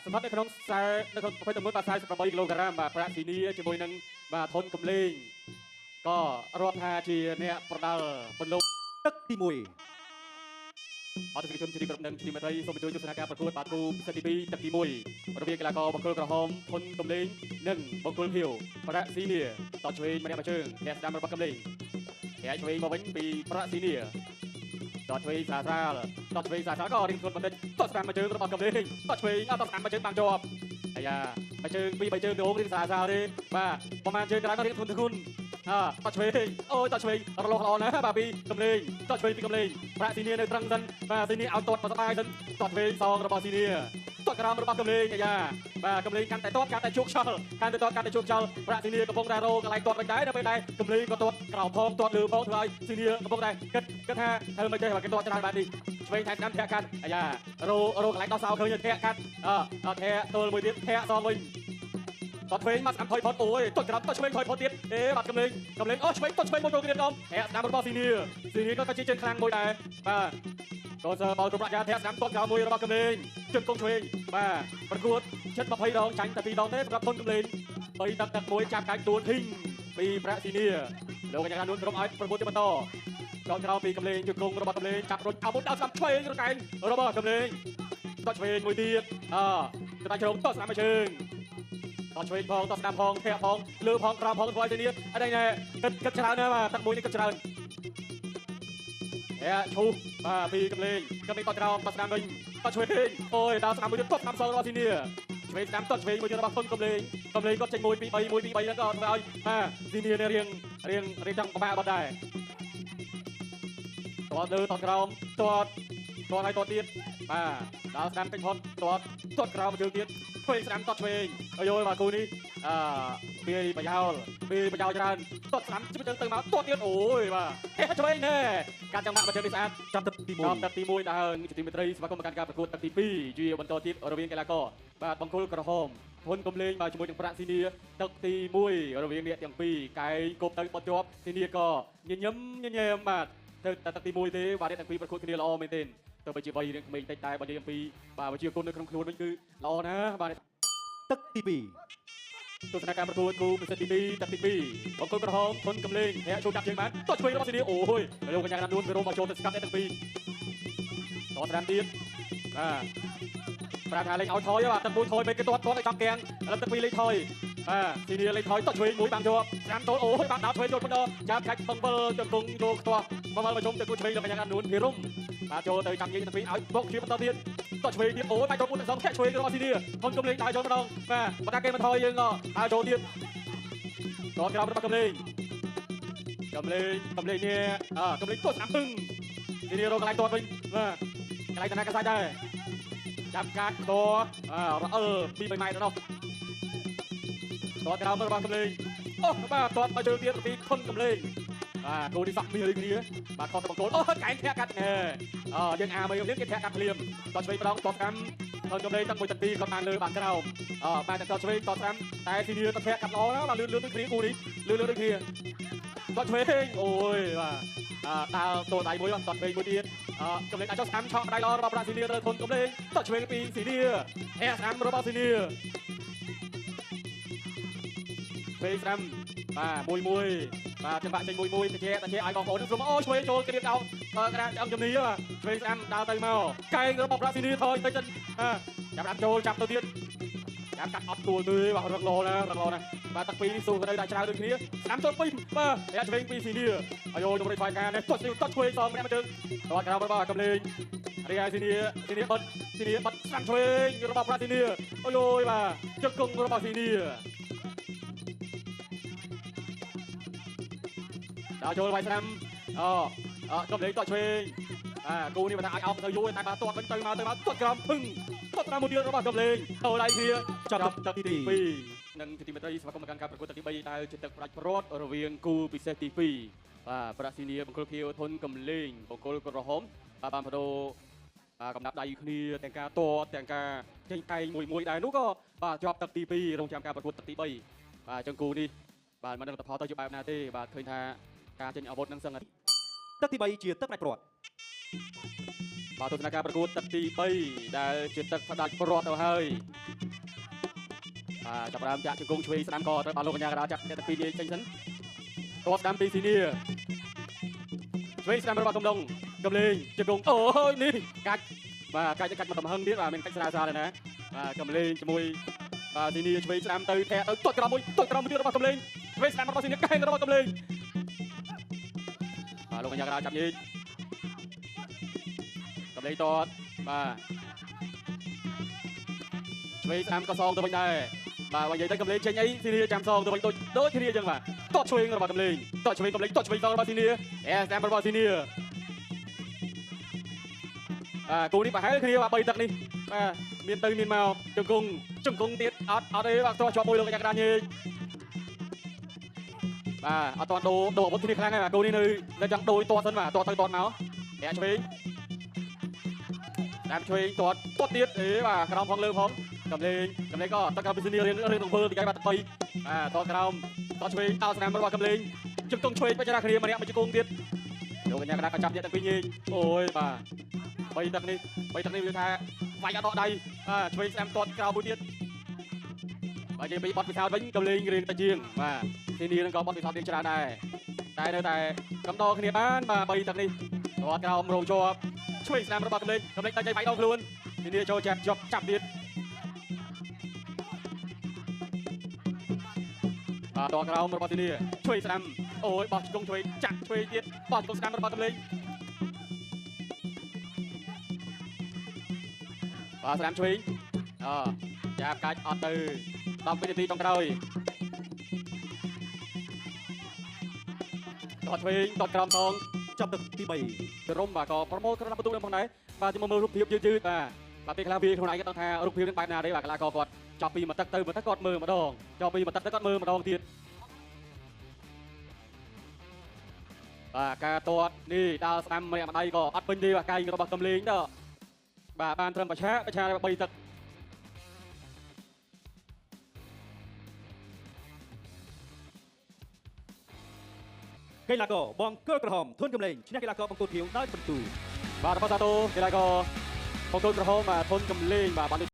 สมมติในขนมสายในขนมประเภทสมมติปลาสาย18 กิโลกรัมประสีนี้จะมวยนังทนกำเลงก็รวม5ทีเนี่ยประดาบนโลกตึกที่มวยអត់ទៅជុំទីក្រុមនឹងទីមេត្រីសូមជួយទស្សនាការប្រកួតបាតគូសិទី2ទឹកទី1រវាងកីឡាករបង្គោលក្រហមធុនកំលេងនិងបង្គោលខៀវប្រាក់ស៊ីនីតឆ្វេងម្នាក់មួយជើងធាក់ស្ដាំរបស់កំលេងធាក់ឆ្វេងមកវិញពីប្រាក់ស៊ីនីតឆ្វេងសាស្រាលតឆ្វេងសាស្រាលក៏រៀងខ្លួនបន្តិចតស្ដាំមួយជើងរបស់កំលេងតឆ្វេងតស្ដាំមួយជើងបានជាប់អាយ៉ាមួយជើងពីរបីជើងទៅរៀងសាស្រាលទេបាទប្រហែលជើងក្រោយក៏រៀងធ្ងន់ធ្ងរតឆ្វេងអូយតឆ្វេងរលោះល្អណាស់បាទពីកំលេងតឆ្វេងពីកំលេងប្រាក់ស៊ីនីនៅត្រឹងសិនបាទស៊ីនីឲ្យតតមកស្បាយសិនតឆ្វេងសងរបស់ស៊ីនីតក្រោមរបស់កំលេងអាយ៉ាបាទកំលេងកាន់តែតកាន់តែជោគខ្យល់កាន់តែតកាន់តែជោគខ្យល់ប្រាក់ស៊ីនីកំពុងតែរោកន្លែងតវិញដែរដល់ពេលដែរកំលេងក៏តក្រោមផងតលើផងធ្វើឲ្យស៊ីនីកំពុងតែគិតថាធ្វើមិនទេបើគេតច្រើនបាទនេះឆ្វេងថែស្ដាំធាក់កាត់អាយ៉ារោកន្លែងដោះសោឃើញធាក់កាត់ធាក់ទល់មួយទៀតធាក់សងវិញតឆ្វេងមកស្អាតថយផុតអូយតក្រោមតឆ្វេងថយផុតទៀតបាទកំលេងអូឆ្វេងតឆ្វេងមួយចូលទៀតកំធាក់ស្ដាំរបស់ស៊ីនីក៏ជាជើងខ្លាំងមួយដែរបាទកូនសើបោលគ្រប់ប្រាក់ការធាក់ស្ដាំតក្រោមមួយរបស់កំលេងជើងកងឆ្វេងបាទប្រកួតជិត20ដងចាញ់តែ2ដងទេសម្រាប់ធុនកំលេង3ទឹកមួយចាប់កាច់ទួលធីងពីប្រាក់ស៊ីនីលោកកញ្ញានួនក្រុមឲ្យប្រកួតទៀតបន្តកងក្រោមពីកំលេងជើងកងរបស់កំលេងចាប់រុញអាវុធដល់ស្ដាំឆ្វេងរកែងរបស់កំលេងតឆ្វេងមួយទៀតក្តារជ្រុងតស្ដាំមួយជើងតឆ្វេងផងតស្ដាំផងធាក់ផងលើផងក្រោមផងធ្វើឲ្យស៊ីនីអីនេះគិតច្រើនណាស់បាទទឹកមួយនេះគិតច្រើនឈូបាទពីកំលេងតក្រោមតស្ដាំវិញតឆ្វេងអូយដល់ស្ដាំមួយទៀតតស្ដាំសងរបស់ស៊ីនីឆ្វេងស្ដាំតឆ្វេងមួយទៀតរបស់ធុនកំលេងគាត់ចេញ1 2 3ហ្នឹងក៏ធ្វើឲ្យបាទស៊ីនីរៀងចង់ប្របាក់បាត់ដែរតលើតក្រោមតឲ្យតទៀតបាទដល់ស្ដាំពេញផុតតក្រោមជើងទៀតឆ្វេងស្ដាំតឆ្វេងអយយបាទគូនេះពីប្រយោលច្រើនតស្ដាំជិះទៅមកតទៀតអូយបាទឆ្វេងណែការចាំបាក់មកជើងនេះស្អាតចាប់ទឹកទី1ដើរជាទីមេត្រីស្វាគមន៍មកកាន់ការប្រកួតទឹកទី2ជាបន្តទៀតរវាងកីឡាករបាទបង្គោលក្រហមធុនកំលេងបាទជាមួយនឹងប្រាក់ស៊ីនីទឹកទី1រវាងអ្នកទាំងពីរកែគប់ទៅបត់ជាប់ស៊ីនីក៏ញញឹមបាទទៅទឹកទី1ទេបាទអ្នកទាំងពីរប្រកួតគ្នាល្អមែនទែនទៅបើជាវ័យរៀងក្មេងតិចតែបើនិយាយអំពីបាទវិជាគុណនៅក្នុងខ្លួនវិញគឺល្អណាស់បាទទឹកទី2ទស្សនកម្មប្រកួតគូពិសេសទី2ទឹកទី2បង្គោលក្រហមធុនកំលេងអ្នកចូលចាប់ជើងបានតឆ្វេងរបស់ស៊ីនីអូយលោកកញ្ញាណានួនវារមមកចូលទៅស្កាត់អ្នកទាំងពីរតស្ដាំទៀតបាទប្រាថ្នាលេងឲ្យថយបាទទឹកមួយថយពេលគេទាត់ឲ្យចំកាំងឥឡូវទឹកពីរលេងថយបាទស៊ីនីលេងថយតឆ្វេងមួយបានជាប់ស្ដាំតអូយបានដល់ឆ្វេងចូលបណ្ដោចាប់កាច់បង្វិលទៅគង់យកខ្ទាស់បង្វិលមកជុំទៅគូឆ្វេងលោកកញ្ញាណានួនវារមបាទចូលទៅចាំយើងទាំងពីរឲ្យបុកជាបន្តទៀតតឆ្វេងទៀតអូយបាយចូលមួយទាំងសងធាក់ឆ្វេងរបស់ស៊ីនីធុនកំលេងដើរចូលម្ដងបាទបើតាគេមិនថយយើងក៏ដើរចូលទៀតតក្រោមរបស់កំលេងនេះកំលេងទស្សនាពឹងស៊ីនីរកកន្លែងទាត់វិញបាទកន្លែងតាណាកាសាច់ដែរចាប់កាត់តរអិល2 3ម៉ែត្រដល់តក្រោមរបស់កំលេងអូបាទទាត់មកជើងទៀតពីធុនកំលេងបាទគូនេះសក់មានគ្នាបាទខុសទៅបង្គោលអូកែងធាក់កាត់យើងអាមើលយើងគេធាក់កាត់ភ្លាមតឆ្វេងម្ដងតស្ដាំធុនកំលេងទឹកមួយទឹកពីរគាត់បានលើបានក្រោមបាទតឆ្វេងតស្ដាំតែស៊ីនីតធាក់កាត់ល្អណាស់បាទលឿនដូចគ្នាគូនេះលឿនដូចគ្នាតឆ្វេងអូយបាទដើរតដៃមួយតឆ្វេងមួយទៀតកំលេងអាចចុះស្ដាំឆក់ដៃល្អរបស់ប្រាក់ស៊ីនីទៅធុនកំលេងតឆ្វេងពីស៊ីនីស្ដាំរបស់ស៊ីនីពេលស្ដាំបាទមួយបាទចង្វាក់ចេញមួយតិចឲ្យបងប្អូនស្រុំអូឆ្វេងចូលគ្រៀបដោក្រាអង្គជំនីឆ្វេងស្ដាំដើរទៅមកកែងរបស់ប្រាក់ស៊ីនីថយទៅចិត្តចាប់ដាក់ចូលចាប់ទៅទៀតចាប់កាត់អត់ទួលទេបាទរឹកលោណាបាទទឹកពីរនេះស៊ូទៅដាក់ច្រើនដូចគ្នាស្ដាំចូលពីបាទឆ្វេងពីស៊ីនីអាយខ្ញុំរៀបផ្សាយការនេះតឆ្វេងសងម្នាក់មកជើងតក្រោមរបស់កំលេងរីឯស៊ីនីបត់ស្ដាំឆ្វេងរបស់ប្រាក់ស៊ីនីអូយបាទជើងគង់របស់ស៊ីនីដល់ចូលវាយស្ដាំកំលេងតឆ្វេងគូនេះបើថាឲ្យអោបទៅយូរតែបើទាត់វិញទៅមកទាត់ក្រោមភឹងទាត់តាមមួយទៀតរបស់កំលេងទៅដៃគ្នាចាប់ទឹកទី2និងទីមេត្រីស្វាគមន៍មកកាន់ការប្រកួតទឹកទី3ដែលជាទឹកផ្ដាច់ប្រត់រវាងគូពិសេសទី2បាទប្រាក់ស៊ីនីបង្គោលខៀវធុនកំលេងបង្គោលក្រហមបានបដូរកំណាប់ដៃគ្នាទាំងការទាត់ទាំងការចេញកែងមួយដែរនោះក៏បាទជាប់ទឹកទី2រងចាំការប្រកួតទឹកទី3បាទចឹងគូនេះបាទមិនដឹងតផលទៅជាបែបណាទេបាទឃើញថាការចេញអាវុធនឹងសឹងទឹកទី3ជាទឹកផ្ដាច់ប្រត់ បាទទស្សនការប្រកួតទឹកទី3ដែលជាទឹកផ្ដាច់ប្រត់ទៅហើយបាទចាប់ផ្ដើមចាក់ជង្គង់ឆ្វេងស្ដាំក៏ត្រូវបានលោកកញ្ញាកណ្ដាលចាក់អ្នកទាំងពីរនេះចេញសិនតបស្ដាំពីស៊ីនីឆ្វេងស្ដាំរបស់កំឡុងកំលេងជង្គង់អូយនេះកាច់បាទកាច់មកតំហឹងទៀតបាទមានកាច់ស្រាលៗដែរណាបាទកំលេងជាមួយបាទស៊ីនីឆ្វេងស្ដាំទៅធាក់ទៅទាត់ក្រោមមួយទៀតរបស់កំលេងឆ្វេងស្ដាំរបស់ស៊ីនីកែងរបស់កំលេងបាទលោកកញ្ញាកណ្ដាលចាប់ញីកំលេងទាត់បាទឆ្វេងស្ដាំក៏សងទៅវិញដែរបាទនិយាយទៅកំលេងចេញអីស៊ីនីចាំសងទៅវិញដូចគ្នាអញ្ចឹងបាទទាត់ឆ្វេងរបស់កំលេងទាត់ឆ្វេងកំលេងទាត់ឆ្វេងសងរបស់ស៊ីនីស្ដាំរបស់ស៊ីនីគូនេះប្រហែលគ្នាបាទ3ទឹកនេះបាទមានទៅមានមកជង្គង់ទៀតអត់ទេបាទតោះជាប់មួយលោកកញ្ញាកណ្ដាលញេបាទអត់ទាន់ដូរអាវុធគ្នាខ្លាំងហើយបាទគូនេះនៅចង់ដូរទាត់សិនបាទទាត់ទៅទាត់មកអ្នកឆ្វេងតាមឆ្វេងទាត់ទៀតបាទក្រោមផងលើផងកំលេងក៏តក្រោមពីស៊ីនីរៀនរង្វើទីកែបាទ3ទាត់ក្រោមទាត់ឆ្វេងដល់ស្នាមរបស់កំលេងជង្គង់ឆ្វេងបច្ចារគ្នាម្នាក់មួយជង្គង់ទៀតលោកកញ្ញាកណ្ដាលក៏ចាប់អ្នកទាំងពីរញេអូយបាទ3ទឹកនេះវាថាវាយអត់ដកដៃឆ្វេងស្ដាំទាត់ក្រោមមួយទៀតបាទនិយាយពីបត់ពិសោធន៍វិញកំលេងរៀងតែជាងបាទស៊ីនីនឹងក៏បត់ពិសោធន៍រៀងច្រើនដែរតែនៅតែកំដរគ្នាបានបាទ3ទឹកនេះទាត់ក្រោមរងជាប់ឆ្វេងស្ដាំរបស់កំលេងដាច់ដៃវាយដល់ខ្លួនស៊ីនីចូលចាប់ទៀតបាទទាត់ក្រោមរបស់ស៊ីនីឆ្វេងស្ដាំអូយបោះជង្គង់ឆ្វេងចាក់ឆ្វេងទៀតបោះជង្គង់ស្ដាំរបស់កំលេងបាទស្ដាំឆ្វេងចាប់កាច់អត់ទៅ10វិនាទីចុងក្រោយទាត់ឆ្វេងទាត់ក្រោមសងចាប់ទឹកទី3រំបាទក៏ប្រមូលក្រណាត់បន្ទុកនឹងផងដែរបាទជាមួយមើលរូបភាពយឺតបាទពេលខ្លះវាខ្លួនឯងក៏ដឹងថារូបភាពនឹងបែបណាទេបាទកីឡាករគាត់ចាប់ពីមួយទឹកទៅមួយទឹកគាត់មើលម្ដងចាប់ពីមួយទឹកទៅគាត់មើលម្ដងទៀតបាទការទាត់នេះដល់ស្ដាំម្នាក់ម្ដាយក៏អត់ពេញទេបាទកាយរបស់កំលេងដល់បាទបានត្រឹមប្រឆា3ទឹកកីឡាករបង្គោលក្រហមធុនកំលេងឈ្នះកីឡាករបង្គោលខៀវដោយពិន្ទុបាទរបស់សាទរកីឡាករបង្គោលក្រហមធុនកំលេងបាទបាន